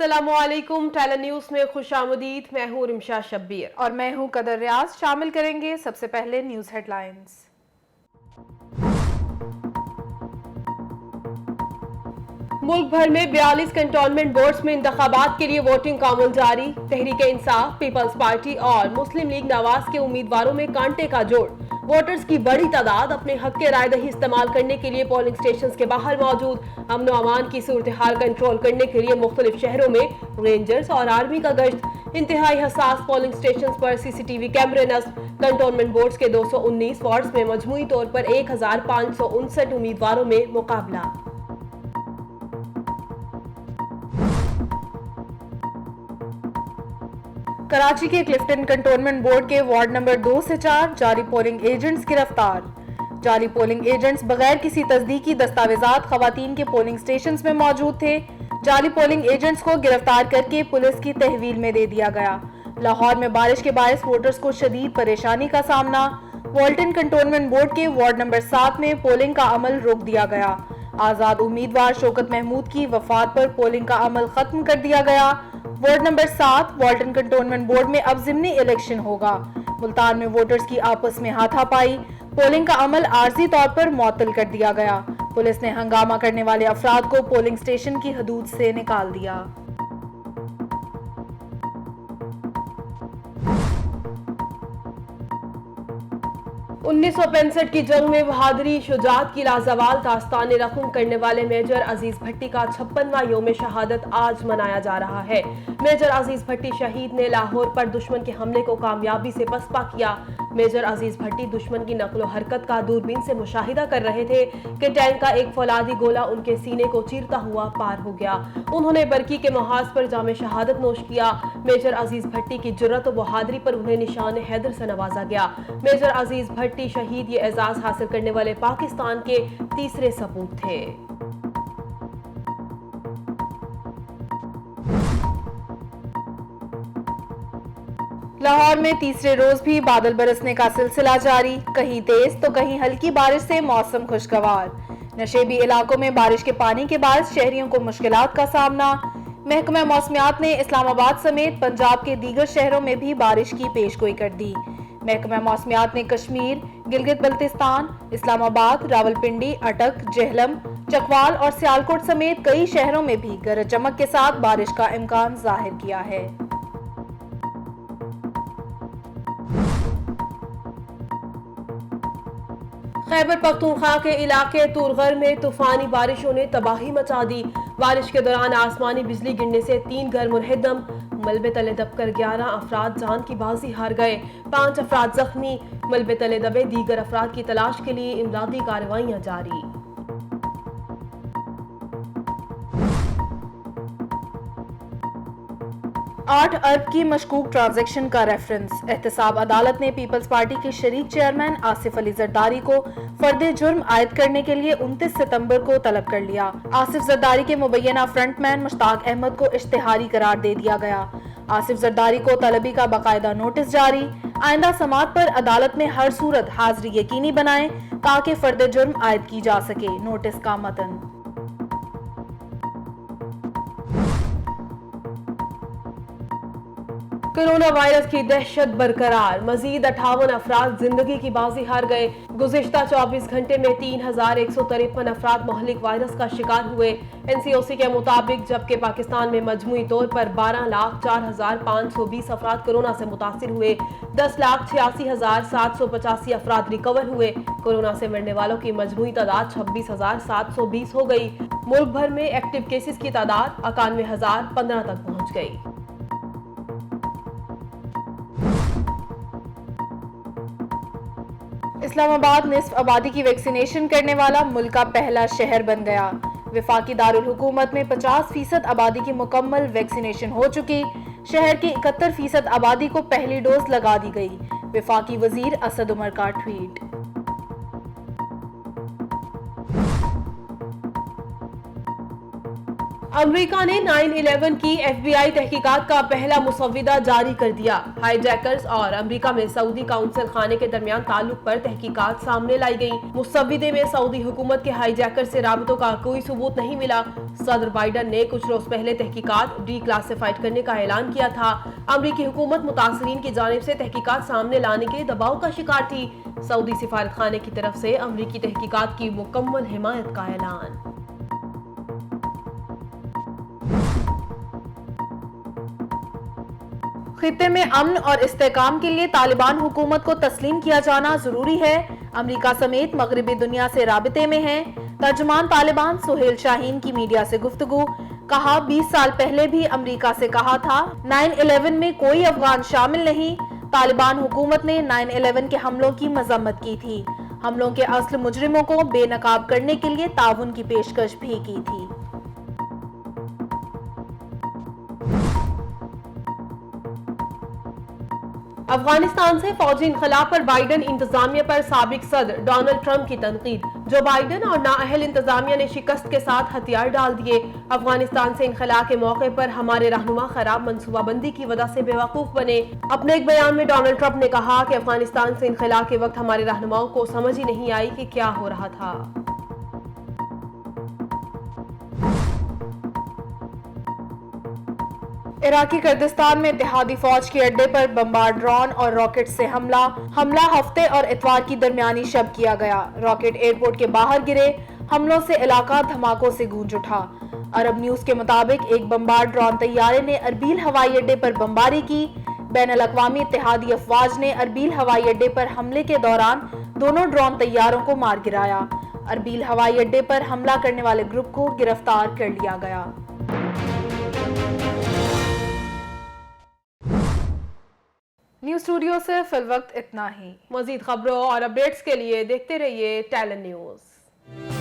अस्सलामु अलैकुम। Talon news में खुशामदीद। मैं हूँ रिमशा शब्बीर और मैं हूँ कदर रियाज। शामिल करेंगे सबसे पहले न्यूज़ हेडलाइंस। मुल्क भर में 42 कंटोनमेंट बोर्ड्स में इंतखाबात के लिए वोटिंग का अमल जारी। तहरीक-ए-इंसाफ, पीपल्स पार्टी और मुस्लिम लीग नवाज के उम्मीदवारों में कांटे का जोड़। वोटर्स की बड़ी तादाद अपने हक के राय दही इस्तेमाल करने के लिए पोलिंग स्टेशन के बाहर मौजूद। अमन व अमान की सूरत हाल कंट्रोल करने के लिए मुख्तलिफ शहरों में रेंजर्स और आर्मी का गश्त। इंतहाई हसास पोलिंग स्टेशन पर CCTV कैमरे नस्ब। कंटोनमेंट बोर्ड्स के 219 वार्ड्स में मजमूई तौर पर 1559 उम्मीदवारों में मुकाबला। कराची के क्लिफ्टन कंटोनमेंट बोर्ड के वार्ड नंबर 2 से 4 जाली पोलिंग एजेंट्स गिरफ्तार। जाली पोलिंग एजेंट्स बगैर किसी तस्दीकी दस्तावेजात खवातीन के पोलिंग स्टेशंस में मौजूद थे। जाली पोलिंग एजेंट्स को गिरफ्तार करके पुलिस की तहवील में दे दिया गया। लाहौर में बारिश के बायस वोटर्स को शदीद परेशानी का सामना। वॉल्टन कंटोनमेंट बोर्ड के वार्ड नंबर 7 में पोलिंग का अमल रोक दिया गया। आजाद उम्मीदवार शौकत महमूद की वफात पर पोलिंग का अमल खत्म कर दिया गया। वार्ड नंबर 7 वॉल्टन कंटोनमेंट बोर्ड में अब ज़िमनी इलेक्शन होगा। मुल्तान में वोटर्स की आपस में हाथापाई। पोलिंग का अमल आर्जी तौर पर मुअत्तल कर दिया गया। पुलिस ने हंगामा करने वाले अफराद को पोलिंग स्टेशन की हदूद से निकाल दिया। उन्नीस सौ 65 की जंग में बहादुरी शुजात की लाजवाल दास्तान रकम करने वाले मेजर अजीज भट्टी का 56वां यौम शहादत आज मनाया जा रहा है। मेजर अजीज भट्टी शहीद ने लाहौर पर दुश्मन के हमले को कामयाबी से पसपा किया। मेजर अजीज भट्टी दुश्मन की नकलो हरकत का दूरबीन से मुशाहिदा कर रहे थे कि टैंक का एक फौलादी गोला उनके सीने को चीरता हुआ पार हो गया। उन्होंने बरकी के मुहाज पर जामे शहादत नोश किया। मेजर अजीज भट्टी की जुर्रत और बहादुरी पर उन्हें निशान हैदर से नवाजा गया। मेजर अजीज भट्टी शहीद ये एजाज हासिल करने वाले पाकिस्तान के तीसरे सपूत थे। लाहौर में तीसरे रोज भी बादल बरसने का सिलसिला जारी। कहीं तेज तो कहीं हल्की बारिश से मौसम खुशगवार। नशेबी इलाकों में बारिश के पानी के बायस शहरियों को मुश्किलात का सामना। महकमा मौसमियात ने इस्लामाबाद समेत पंजाब के दीगर शहरों में भी बारिश की पेशगोई कर दी। महकमा मौसमियात ने कश्मीर, गिलगित बल्तिस्तान, इस्लामाबाद, रावलपिंडी, अटक, जेहलम, चकवाल और सियालकोट समेत कई शहरों में भी गरज चमक के साथ बारिश का इम्कान जाहिर किया है। खैबर पख्तूनख्वा के इलाके तुरगर में तूफानी बारिशों ने तबाही मचा दी। बारिश के दौरान आसमानी बिजली गिरने से 3 घर मुनहदम। मलबे तले दबकर 11 अफराद जान की बाजी हार गए। 5 अफराद जख्मी। मलबे तले दबे दीगर अफराद की तलाश के लिए इमदादी कार्रवाइयां जारी। आठ अरब की मशकूक ट्रांजैक्शन का रेफरेंस। एहतसाब अदालत ने पीपल्स पार्टी के शरीक चेयरमैन आसिफ अली जरदारी को फर्दे जुर्म आयद करने के लिए 29 सितंबर को तलब कर लिया। आसिफ जरदारी के मुबैना फ्रंटमैन मुश्ताक अहमद को इश्तिहारी करार दे दिया गया। आसिफ जरदारी को तलबी का बाकायदा नोटिस जारी। आइंदा समात पर अदालत में हर सूरत हाजिरी यकीनी बनाएं ताकि फर्दे जुर्म आयद की जा सके। नोटिस का मतन। कोरोना वायरस की दहशत बरकरार। मजीद 58 अफराद जिंदगी की बाजी हार गए। गुज़िश्ता 24 घंटे में 3153 अफराद महलिक वायरस का शिकार हुए। NCOC के मुताबिक, जबकि पाकिस्तान में मजमूई तौर पर 12,04,520 अफराद कोरोना से मुतासिर हुए। 10,86,785 अफराद रिकवर हुए। कोरोना से मरने वालों की मजमूई तादाद 26,720 हो गई। मुल्क भर में एक्टिव केसेस की तादाद 91,015 तक पहुँच गई। इस्लामाबाद निस्फ आबादी की वैक्सीनेशन करने वाला मुल्क का पहला शहर बन गया। वफाकी दारुल हुकूमत में 50% आबादी की मुकम्मल वैक्सीनेशन हो चुकी। शहर की 71% आबादी को पहली डोज लगा दी गई। वफाकी वजीर असद उमर का ट्वीट। امریکہ نے 9/11 کی FBI تحقیقات کا پہلا مسودہ جاری کر دیا۔ ہائی جیکرز اور امریکہ میں سعودی قونصل خانے کے درمیان تعلق پر تحقیقات سامنے لائی گئی۔ مسودے میں سعودی حکومت کے ہائی جیکر سے رابطوں کا کوئی ثبوت نہیں ملا۔ صدر بائیڈن نے کچھ روز پہلے تحقیقات ڈی کلاسیفائڈ کرنے کا اعلان کیا تھا۔ امریکی حکومت متاثرین کی جانب سے تحقیقات سامنے لانے کے دباؤ کا شکار تھی۔ سعودی سفارت خانے کی طرف سے امریکی تحقیقات کی مکمل حمایت کا اعلان۔ خطے میں امن اور استحکام کے لیے طالبان حکومت کو تسلیم کیا جانا ضروری ہے۔ امریکہ سمیت مغربی دنیا سے رابطے میں ہیں۔ ترجمان طالبان سہیل شاہین کی میڈیا سے گفتگو۔ کہا 20 سال پہلے بھی امریکہ سے کہا تھا 9/11 میں کوئی افغان شامل نہیں۔ طالبان حکومت نے 9/11 کے حملوں کی مذمت کی تھی۔ حملوں کے اصل مجرموں کو بے نقاب کرنے کے لیے تعاون کی پیشکش بھی کی تھی۔ افغانستان سے فوجی انخلا پر بائیڈن انتظامیہ پر سابق صدر ڈونلڈ ٹرمپ کی تنقید۔ جو بائیڈن اور نااہل انتظامیہ نے شکست کے ساتھ ہتھیار ڈال دیے۔ افغانستان سے انخلا کے موقع پر ہمارے رہنما خراب منصوبہ بندی کی وجہ سے بیوقوف بنے۔ اپنے ایک بیان میں ڈونلڈ ٹرمپ نے کہا کہ افغانستان سے انخلا کے وقت ہمارے رہنماؤں کو سمجھ ہی نہیں آئی کہ کیا ہو رہا تھا۔ عراقی کردستان میں اتحادی فوج کے اڈے پر بمبار ڈرون اور راکٹ سے حملہ ہفتے اور اتوار کی درمیانی شب کیا گیا۔ راکٹ ایئرپورٹ کے باہر گرے۔ حملوں سے علاقہ دھماکوں سے گونج اٹھا۔ عرب نیوز کے مطابق ایک بمبار ڈرون طیارے نے اربیل ہوائی اڈے پر بمباری کی۔ بین الاقوامی اتحادی افواج نے اربیل ہوائی اڈے پر حملے کے دوران دونوں ڈرون طیاروں کو مار گرایا۔ اربیل ہوائی اڈے پر حملہ کرنے والے گروپ کو گرفتار کر لیا گیا۔ نیوز اسٹوڈیو سے فی الوقت اتنا ہی۔ مزید خبروں اور اپڈیٹس کے لیے دیکھتے رہیے ٹیلن نیوز۔